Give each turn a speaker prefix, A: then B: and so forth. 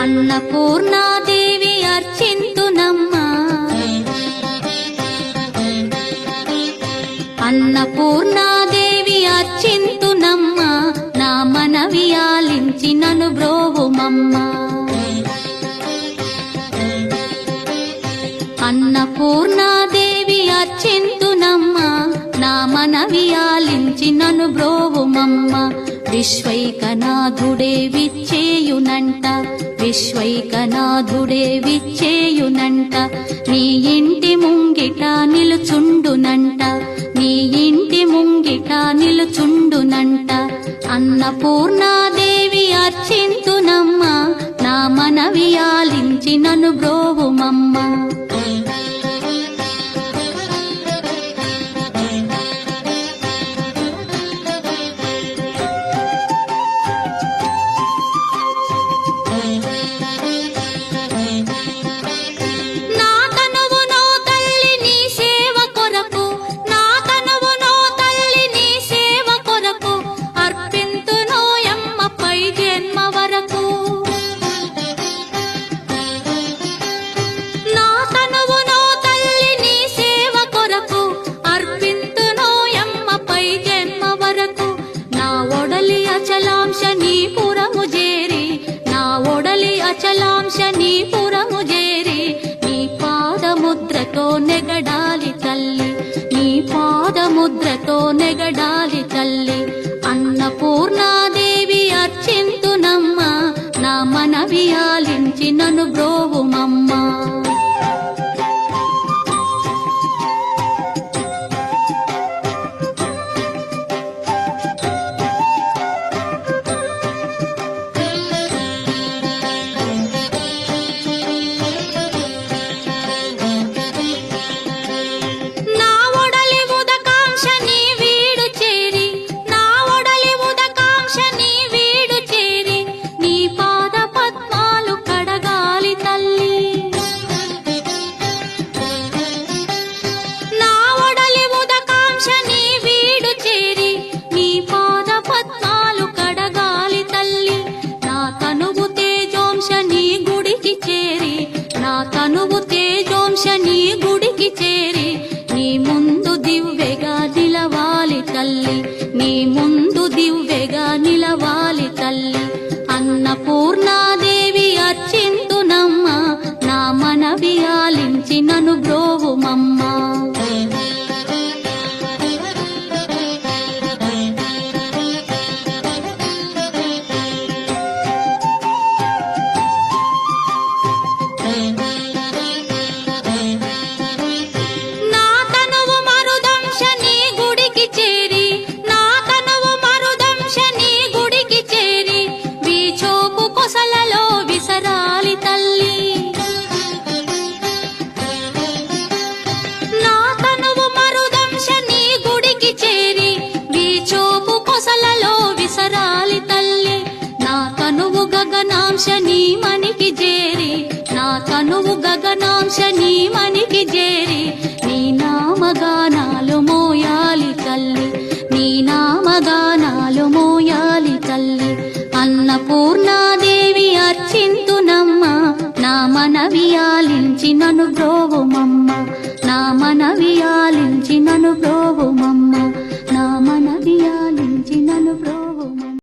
A: అన్నపూర్ణాదేవి అర్చింతునమ్మా, అన్నపూర్ణాదేవి అర్చింతునమ్మా, నా మనవి ఆలించి నన్ను బ్రోవుమమ్మా. అన్నపూర్ణాదేవి అర్చింతునమ్మా, నా మనవి ఆలించి నన్ను బ్రోవుమమ్మా. విశ్వైకనాథుడే విచ్చేయునంట, విశ్వైకనాథుడే విచ్చేయునంట, నీ ఇంటి ముంగిట నిలుచుండునంట, నీ ఇంటి ముంగిట నిలుచుండునంట. అన్నపూర్ణాదేవి అర్చింతునమ్మా, నా మనవి ఆలించి నన్ను బ్రోవుమమ్మా. అచలాంశ నీ పురము చేరి, నీ పాదముద్రతో నెగడాలి తల్లి, నీ పాదముద్రతో నెగడాలి తల్లి. అన్నపూర్ణాదేవి అర్చింతునమ్మా, నా మనవి ఆలించి నన్ను బ్రోవుమమ్మా. తనువు తేజోంశ నీ గుడికి చేరి, నీ ముందు దివ్వెగా నిలవాలి తల్లి, నీ ముందు దివ్వెగా నిలవాలి తల్లి. అన్నపూర్ణాదేవి అర్చింతునమ్మా, నా మనవి ఆలించి నన్ను బ్రోవుమమ్మా. గగనాంశ నీ మనికి చేరి, నా తనువు గగనాంశ నీ మనికి చేరి, నీ నామగానాలు మోయాలి తల్లి, నీ నామగానాలు మోయాలి తల్లి. అన్నపూర్ణాదేవి అర్చింతునమ్మా, నా మనవి ఆలించి నన్ను బ్రోవుమమ్మ, నా మనవి ఆలించి నన్ను బ్రోవుమమ్మ.